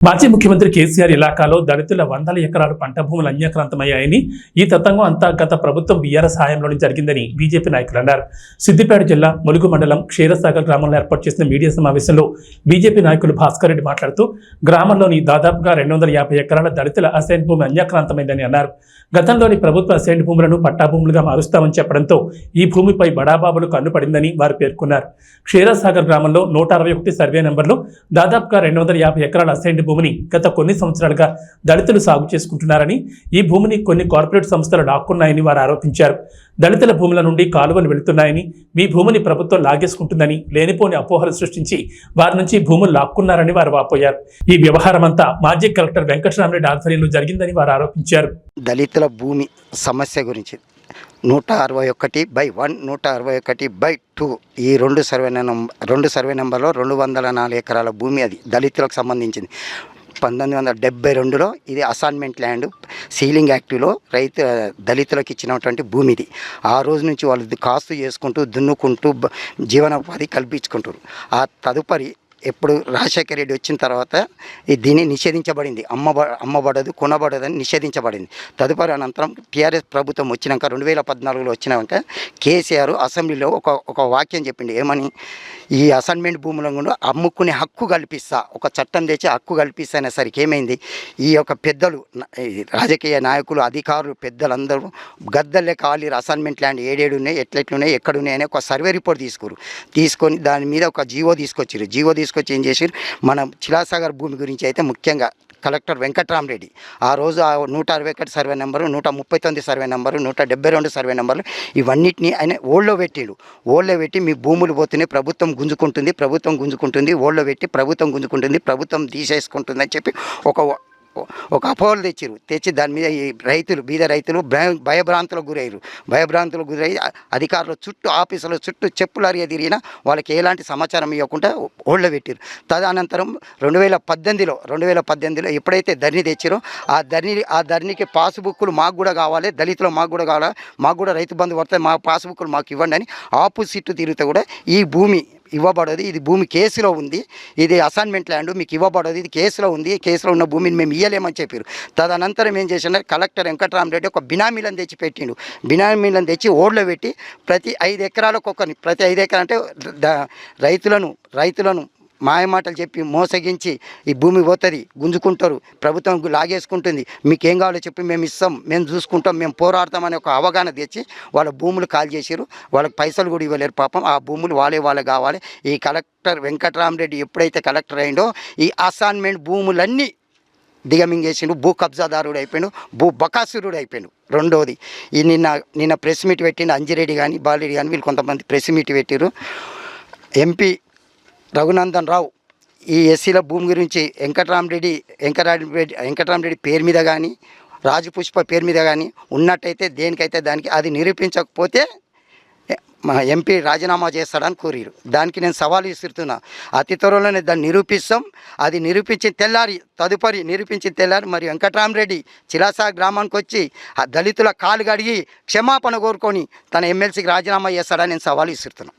మాజీ ముఖ్యమంత్రి కేసీఆర్ ఇలాకాలో దళితుల వందల ఎకరాలు పంట భూములు అన్యాక్రాంతమయ్యాయని ఈ తతంగం అంతా గత ప్రభుత్వం బీఆర్ఎస్ హయాంలోనే జరిగిందని బీజేపీ నాయకులు అన్నారు. సిద్దిపేట జిల్లా ములుగు మండలం క్షీరసాగర్ గ్రామంలో ఏర్పాటు చేసిన మీడియా సమావేశంలో బీజేపీ నాయకులు భాస్కర్ రెడ్డి మాట్లాడుతూ గ్రామంలోని దాదాపుగా 250 ఎకరాల దళితుల అసైన్ భూమి అన్యాక్రాంతమైందని అన్నారు. గతంలోని ప్రభుత్వ అసైన్ భూములను పట్టాభూములుగా మారుస్తామని చెప్పడంతో ఈ భూమిపై బడాబాబులు కన్నుపడిందని వారు పేర్కొన్నారు. క్షీరసాగర్ గ్రామంలో 161 సర్వే నెంబర్లో దాదాపుగా 250 ఎకరాల అసైన్ భూమిని గత కొన్ని సంవత్సరాలుగా దళితులు సాగు చేసుకుంటున్నారని, ఈ భూమిని కొన్ని కార్పొరేట్ సంస్థలు లాక్కున్నాయని వారు ఆరోపించారు. దళితుల భూముల నుండి కాలువలు వెళుతున్నాయని, మీ భూమిని ప్రభుత్వం లాగేసుకుంటుందని లేనిపోని అపోహలు సృష్టించి వారి నుంచి భూములు లాక్కున్నారని వారు వాపోయారు. ఈ వ్యవహారమంతా మాజీ కలెక్టర్ వెంకటరామరెడ్డి ఆధ్వర్యంలో జరిగిందని వారు ఆరోపించారు. దళితుల భూమి సమస్య గురించి 161/1, 161/2 ఈ రెండు సర్వే నెంబర్లో 204 ఎకరాల భూమి అది దళితులకు సంబంధించింది. 1972లో ఇది అసైన్మెంట్ ల్యాండ్ సీలింగ్ యాక్టివ్లో దళితులకు ఇచ్చినటువంటి భూమి ఇది. ఆ రోజు నుంచి వాళ్ళు కాస్తు చేసుకుంటూ దున్నుకుంటూ జీవనోపాధి కల్పించుకుంటారు. ఆ తదుపరి ఎప్పుడు రాజశేఖర రెడ్డి వచ్చిన తర్వాత దీన్ని నిషేధించబడింది. అమ్మబడదు కొనబడదని నిషేధించబడింది. తదుపరి అనంతరం టీఆర్ఎస్ ప్రభుత్వం వచ్చినాక 2014లో వచ్చినాక కేసీఆర్ అసెంబ్లీలో ఒక వాక్యం చెప్పింది. ఏమని? ఈ అసైన్మెంట్ భూములను కూడా అమ్ముకునే హక్కు కల్పిస్తా, ఒక చట్టం తెచ్చి హక్కు కల్పిస్తా అనేసరికి ఏమైంది, ఈ యొక్క పెద్దలు రాజకీయ నాయకులు అధికారులు పెద్దలందరూ గద్దల్లే ఖాళీ అసైన్మెంట్ ల్యాండ్ ఏడేడున్నాయి, ఎట్లెట్లున్నాయి, ఎక్కడున్నాయి అనే ఒక సర్వే రిపోర్ట్ తీసుకొని దాని మీద ఒక జీవో తీసుకొచ్చి ఏం చేసారు, మన చిలాసాగర్ భూమి గురించి అయితే ముఖ్యంగా కలెక్టర్ వెంకటరామరెడ్డి ఆ రోజు 161 survey number, 139 survey number, 172 survey నెంబర్లు ఇవన్నిటిని ఆయన ఓళ్ళో పెట్టి మీ భూములు పోతున్నాయి, ప్రభుత్వం గుంజుకుంటుంది, ఓళ్ళో పెట్టి ప్రభుత్వం గుంజుకుంటుంది, ప్రభుత్వం తీసేసుకుంటుంది అని చెప్పి ఒక అపోహలు తెచ్చి దాని మీద ఈ బీద రైతులు భయభ్రాంతులకు గురయ్యి అధికారుల చుట్టూ ఆఫీసుల చుట్టూ చెప్పులు అరిగే తిరిగినా వాళ్ళకి ఎలాంటి సమాచారం ఇవ్వకుండా ఓళ్ళ పెట్టారు. తదనంతరం 2018లో ఎప్పుడైతే ధరణి తెచ్చారో ఆ ధరణికి పాస్బుక్లు మాకు కూడా కావాలి, దళితులు మాకు కూడా రైతు బంధు పడితే మా పాస్బుక్లు మాకు ఇవ్వండి అని ఆపోజిట్ తిరిగితే కూడా ఈ భూమి ఇవ్వబడదు, ఇది భూమి కేసులో ఉంది, ఇది అసైన్మెంట్ ల్యాండ్ మీకు ఇవ్వబడదు, ఇది కేసులో ఉంది, కేసులో ఉన్న భూమిని మేము ఇవ్వలేమని చెప్పారు. తదనంతరం ఏం చేసినా కలెక్టర్ వెంకటరామరెడ్డి ఒక బినామీలను తెచ్చి పెట్టిండు. బినామీలను తెచ్చి ఓడ్లో పెట్టి ప్రతి 5 ఎకరాలకు ప్రతి 5 ఎకరాలు అంటే రైతులను మాయమాటలు చెప్పి మోసగించి ఈ భూమి పోతుంది, గుంజుకుంటారు, ప్రభుత్వం లాగేసుకుంటుంది, మీకేం కావాలో చెప్పి మేము ఇస్తాం, మేము చూసుకుంటాం, మేము పోరాడతామని ఒక అవగాహన తెచ్చి వాళ్ళ భూములు కాల్ చేసారు. వాళ్ళకి పైసలు కూడా ఇవ్వలేరు పాపం. ఆ భూములు వాళ్ళే కావాలి. ఈ కలెక్టర్ వెంకటరామరెడ్డి ఎప్పుడైతే కలెక్టర్ అయిందో ఈ అసైన్మెంట్ భూములన్నీ దిగమింగేసిండు, భూ కబ్జాదారుడు అయిపోయాడు, భూ బకాసురుడు అయిపోయాడు. రెండోది ఈ నిన్న ప్రెస్ మీట్ పెట్టిండు అంజిరెడ్డి కానీ బాలరెడ్డి కానీ వీళ్ళు కొంతమంది ప్రెస్ మీట్ పెట్టారు. ఎంపీ రఘునందన్ రావు ఈ ఎస్సీల భూమి గురించి వెంకటరామరెడ్డి పేరు మీద కానీ రాజపుష్ప పేరు మీద కానీ ఉన్నట్టయితే దేనికైతే దానికి అది నిరూపించకపోతే మా ఎంపీ రాజీనామా చేస్తాడని కోరారు. దానికి నేను సవాలు విసురుతున్నా. అతి త్వరలోనే దాన్ని నిరూపిస్తాం. అది నిరూపించిన తెల్లారి మరి వెంకటరామరెడ్డి చిలాసా గ్రామానికి వచ్చి ఆ దళితుల కాలు కడిగి క్షమాపణ కోరుకొని తన ఎమ్మెల్సీకి రాజీనామా చేస్తాడని నేను సవాలు విసురుతున్నాను.